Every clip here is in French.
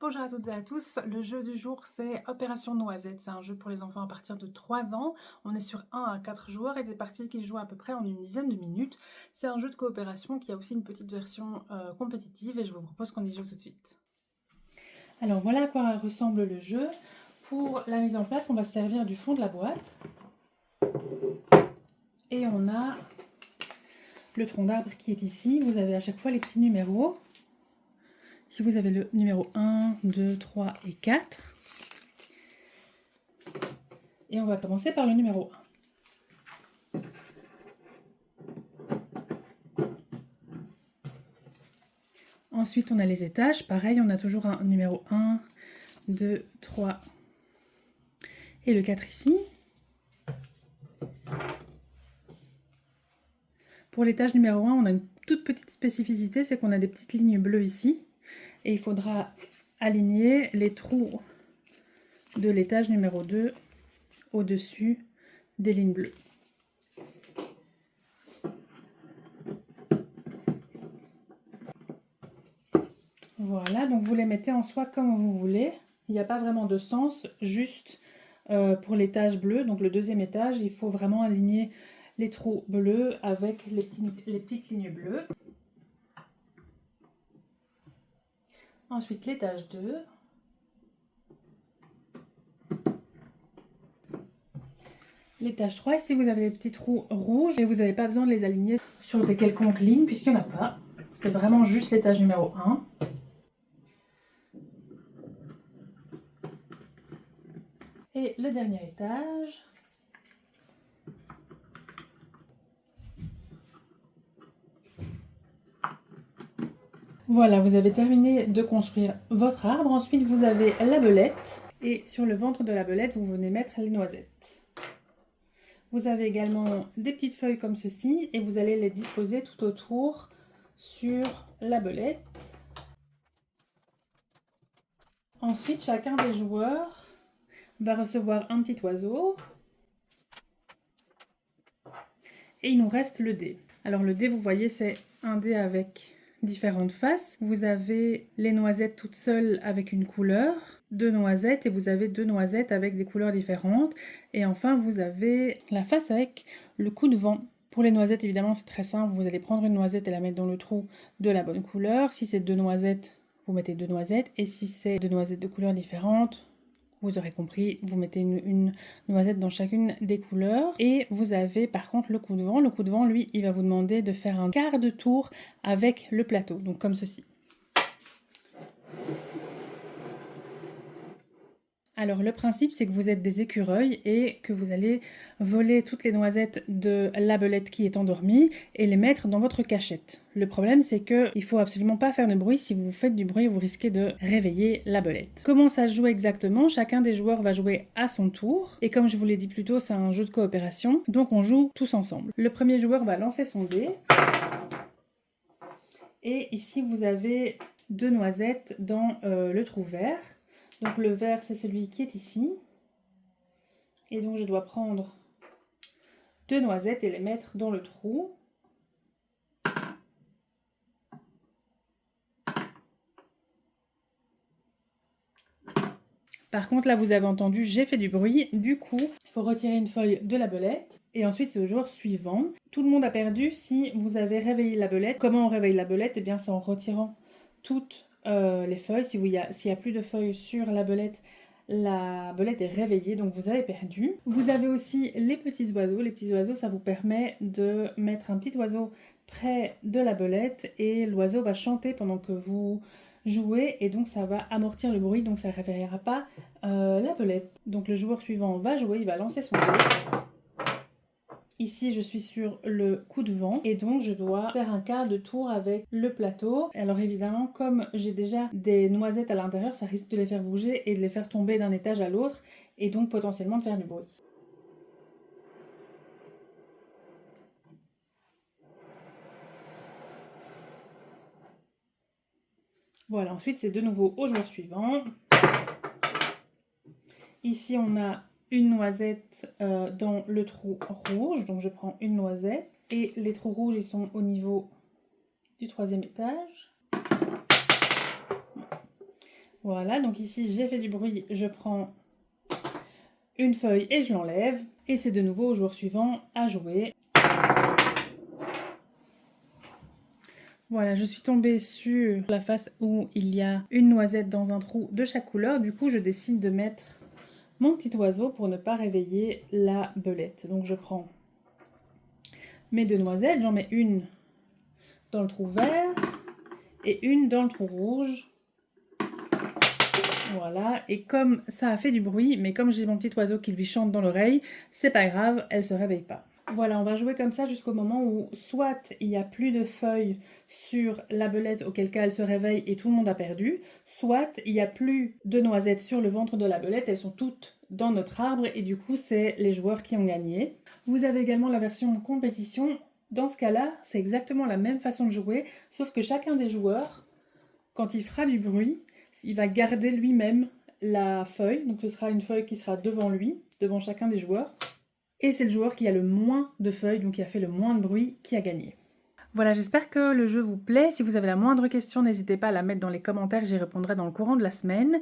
Bonjour à toutes et à tous, le jeu du jour c'est Opération Noisette, c'est un jeu pour les enfants à partir de 3 ans, on est sur 1 à 4 joueurs et des parties qui se jouent à peu près en une dizaine de minutes. C'est un jeu de coopération qui a aussi une petite version compétitive et je vous propose qu'on y joue tout de suite. Alors voilà à quoi ressemble le jeu. Pour la mise en place, on va se servir du fond de la boîte et on a le tronc d'arbre qui est ici. Vous avez à chaque fois les petits numéros. Si vous avez le numéro 1, 2, 3 et 4. Et on va commencer par le numéro 1. Ensuite, on a les étages. Pareil, on a toujours un numéro 1, 2, 3 et le 4 ici. Pour l'étage numéro 1, on a une toute petite spécificité, c'est qu'on a des petites lignes bleues ici. Et il faudra aligner les trous de l'étage numéro 2 au-dessus des lignes bleues. Voilà, donc vous les mettez en soi comme vous voulez. Il n'y a pas vraiment de sens, juste pour l'étage bleu, donc le deuxième étage, il faut vraiment aligner les trous bleus avec les petites lignes bleues. Ensuite, l'étage 2. L'étage 3, ici vous avez les petits trous rouges et vous n'avez pas besoin de les aligner sur des quelconques lignes puisqu'il n'y en a pas. C'est vraiment juste l'étage numéro 1. Et le dernier étage. Voilà, vous avez terminé de construire votre arbre. Ensuite, vous avez la belette. Et sur le ventre de la belette, vous venez mettre les noisettes. Vous avez également des petites feuilles comme ceci et vous allez les disposer tout autour sur la belette. Ensuite, chacun des joueurs va recevoir un petit oiseau. Et il nous reste le dé. Alors le dé, vous voyez, c'est un dé avec différentes faces. Vous avez les noisettes toutes seules avec une couleur, 2 noisettes, et vous avez 2 noisettes avec des couleurs différentes. Et enfin, vous avez la face avec le coup de vent. Pour les noisettes, évidemment, c'est très simple. Vous allez prendre une noisette et la mettre dans le trou de la bonne couleur. Si c'est 2 noisettes, vous mettez 2 noisettes. Et si c'est 2 noisettes de couleurs différentes, vous aurez compris, vous mettez une noisette dans chacune des couleurs. Et vous avez par contre le coup de vent. Le coup de vent, lui, il va vous demander de faire un quart de tour avec le plateau. Donc comme ceci. Alors le principe, c'est que vous êtes des écureuils et que vous allez voler toutes les noisettes de la belette qui est endormie et les mettre dans votre cachette. Le problème, c'est qu'il ne faut absolument pas faire de bruit. Si vous faites du bruit, vous risquez de réveiller la belette. Comment ça se joue exactement? Chacun des joueurs va jouer à son tour. Et comme je vous l'ai dit plus tôt, c'est un jeu de coopération, donc on joue tous ensemble. Le premier joueur va lancer son dé. Et ici, vous avez 2 noisettes dans le trou vert. Donc le vert, c'est celui qui est ici. Et donc je dois prendre 2 noisettes et les mettre dans le trou. Par contre, là, vous avez entendu, j'ai fait du bruit. Du coup, il faut retirer une feuille de la belette. Et ensuite, c'est au joueur suivant. Tout le monde a perdu si vous avez réveillé la belette. Comment on réveille la belette? Eh bien, c'est en retirant toutes les feuilles. S'il n'y a plus de feuilles sur la belette est réveillée, donc vous avez perdu. Vous avez aussi les petits oiseaux. Les petits oiseaux, ça vous permet de mettre un petit oiseau près de la belette et l'oiseau va chanter pendant que vous jouez et donc ça va amortir le bruit, donc ça ne réveillera pas la belette. Donc le joueur suivant va jouer, il va lancer son dé. Ici, je suis sur le coup de vent et donc je dois faire un quart de tour avec le plateau. Alors évidemment, comme j'ai déjà des noisettes à l'intérieur, ça risque de les faire bouger et de les faire tomber d'un étage à l'autre et donc potentiellement de faire du bruit. Voilà, ensuite c'est de nouveau au joueur suivant. Ici, on a une noisette dans le trou rouge, donc je prends une noisette. Et les trous rouges, ils sont au niveau du 3e étage. Voilà, donc ici j'ai fait du bruit, je prends une feuille et je l'enlève. Et c'est de nouveau au joueur suivant à jouer. Voilà, je suis tombée sur la face où il y a une noisette dans un trou de chaque couleur. Du coup, je décide de mettre mon petit oiseau pour ne pas réveiller la belette. Donc je prends mes 2 noisettes, j'en mets une dans le trou vert et une dans le trou rouge. Voilà, et comme ça a fait du bruit, mais comme j'ai mon petit oiseau qui lui chante dans l'oreille, c'est pas grave, elle se réveille pas. Voilà, on va jouer comme ça jusqu'au moment où soit il n'y a plus de feuilles sur la belette, auquel cas elle se réveille et tout le monde a perdu, soit il n'y a plus de noisettes sur le ventre de la belette, elles sont toutes dans notre arbre et du coup c'est les joueurs qui ont gagné. Vous avez également la version compétition. Dans ce cas-là, c'est exactement la même façon de jouer, sauf que chacun des joueurs, quand il fera du bruit, il va garder lui-même la feuille, donc ce sera une feuille qui sera devant lui, devant chacun des joueurs. Et c'est le joueur qui a le moins de feuilles, donc qui a fait le moins de bruit, qui a gagné. Voilà, j'espère que le jeu vous plaît. Si vous avez la moindre question, n'hésitez pas à la mettre dans les commentaires, j'y répondrai dans le courant de la semaine.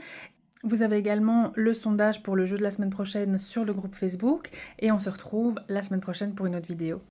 Vous avez également le sondage pour le jeu de la semaine prochaine sur le groupe Facebook. Et on se retrouve la semaine prochaine pour une autre vidéo.